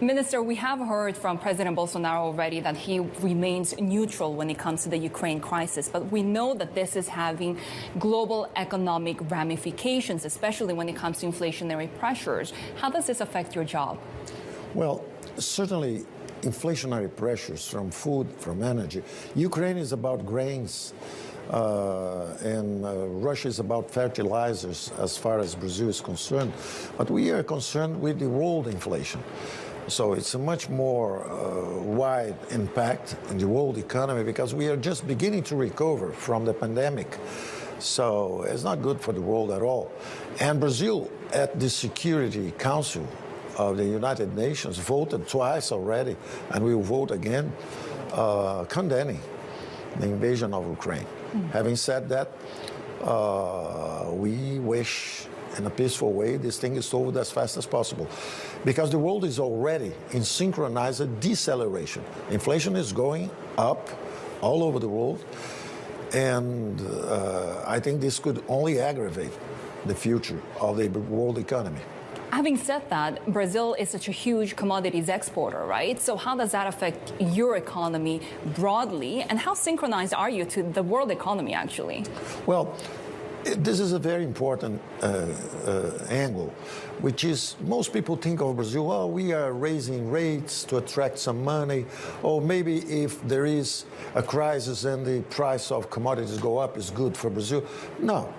Minister, we have heard from President Bolsonaro already that he remains neutral when it comes to the Ukraine crisis, but we know that this is having global economic ramifications, especially when it comes to inflationary pressures. How does this affect your job? Well, certainly inflationary pressures from food, from energy. Ukraine is about grains, and Russia is about fertilizers as far as Brazil is concerned. But we are concerned with the world inflation. So it's a much more wide impact in the world economy because we are just beginning to recover from the pandemic. So it's not good for the world at all. And Brazil, at the Security Council of the United Nations, voted twice already, and we will vote again, condemning the invasion of Ukraine. Having said that, we wish in a peaceful way this thing is solved as fast as possible, because the world is already in synchronized deceleration. Inflation is going up all over the world, and I think this could only aggravate the future of the world economy. Having said that, Brazil is such a huge commodities exporter, right? So how does that affect your economy broadly, and how synchronized are you to the world economy, actually? Well, this is a very important angle, which is most people think of Brazil, well, we are raising rates to attract some money, or maybe if there is a crisis and the price of commodities go up, it's good for Brazil. No.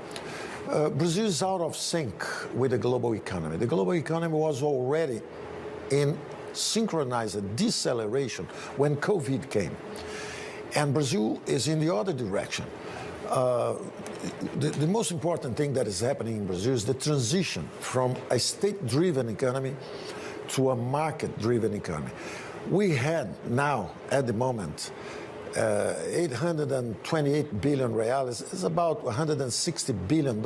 Brazil is out of sync with the global economy. The global economy was already in synchronized deceleration when COVID came. And Brazil is in the other direction. The most important thing that is happening in Brazil is the transition from a state-driven economy to a market-driven economy. We had now, at the moment, 828 billion reais is about $160 billion.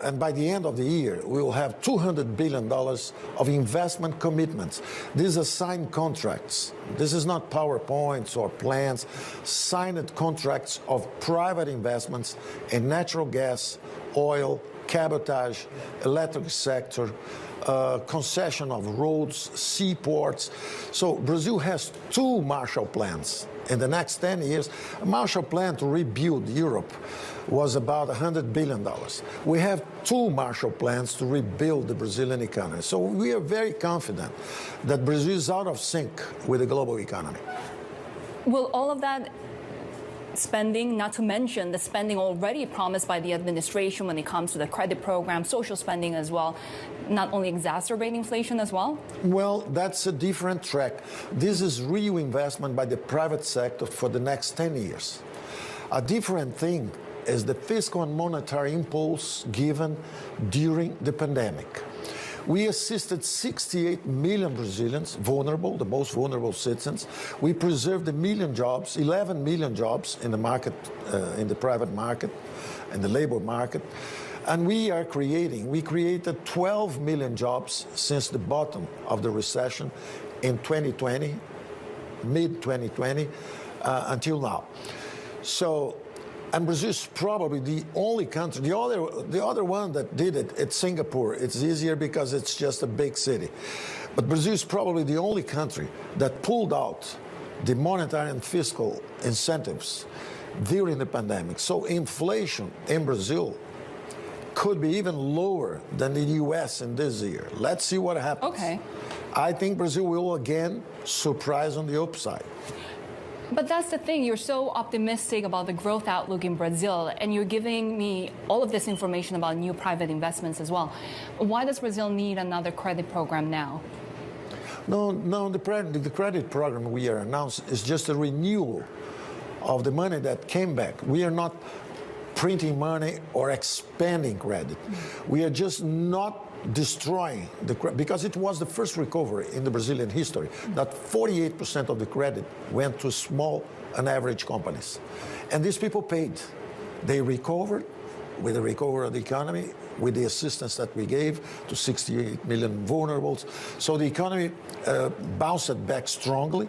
And by the end of the year, we will have $200 billion of investment commitments. These are signed contracts. This is not PowerPoints or plans. Signed contracts of private investments in natural gas, oil, cabotage, electric sector, concession of roads, seaports. So Brazil has two Marshall Plans. In the next 10 years, a Marshall Plan to rebuild Europe was about $100 billion. We have two Marshall Plans to rebuild the Brazilian economy. So we are very confident that Brazil is out of sync with the global economy. Will all of that spending, not to mention the spending already promised by the administration when it comes to the credit program, social spending as well, not only exacerbate inflation as well? Well, that's a different track. This is real investment by the private sector for the next 10 years. A different thing is the fiscal and monetary impulse given during the pandemic. We assisted 68 million Brazilians, vulnerable, the most vulnerable citizens. We preserved 1 million jobs, 11 million jobs in the market, in the private market, in the labor market. And we created 12 million jobs since the bottom of the recession in 2020, mid-2020, until now. So, and Brazil is probably the only country, the other one that did it, it's Singapore. It's easier because it's just a big city. But Brazil is probably the only country that pulled out the monetary and fiscal incentives during the pandemic. So inflation in Brazil could be even lower than the US in this year. Let's see what happens. Okay. I think Brazil will again surprise on the upside. But that's the thing, you're so optimistic about the growth outlook in Brazil, and you're giving me all of this information about new private investments as well. Why does Brazil need another credit program now? No, the credit program we are announcing is just a renewal of the money that came back. We are not printing money or expanding credit. We are just not destroying the credit, because it was the first recovery in the Brazilian history that 48% of the credit went to small and average companies. And these people paid. They recovered with the recovery of the economy. with the assistance that we gave to 68 million vulnerables. So the economy bounced back strongly,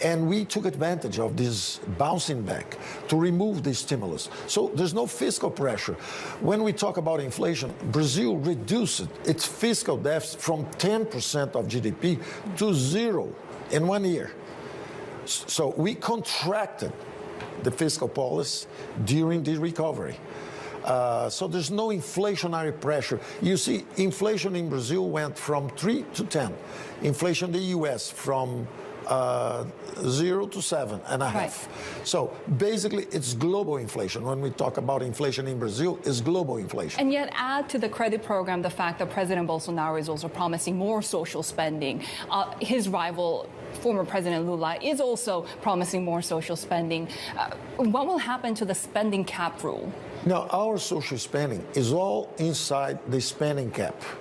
and we took advantage of this bouncing back to remove the stimulus. So there's no fiscal pressure. When we talk about inflation, Brazil reduced its fiscal deficit from 10% of GDP to 0 in 1 year. So we contracted the fiscal policy during the recovery. So there's no inflationary pressure. You see, inflation in Brazil went from 3 to 10. Inflation in the U.S. from 0 to 7.5. Right. So basically, it's global inflation. When we talk about inflation in Brazil, it's global inflation. And yet, add to the credit program the fact that President Bolsonaro is also promising more social spending. His rival, former President Lula, is also promising more social spending. What will happen to the spending cap rule? Now, our social spending is all inside the spending cap.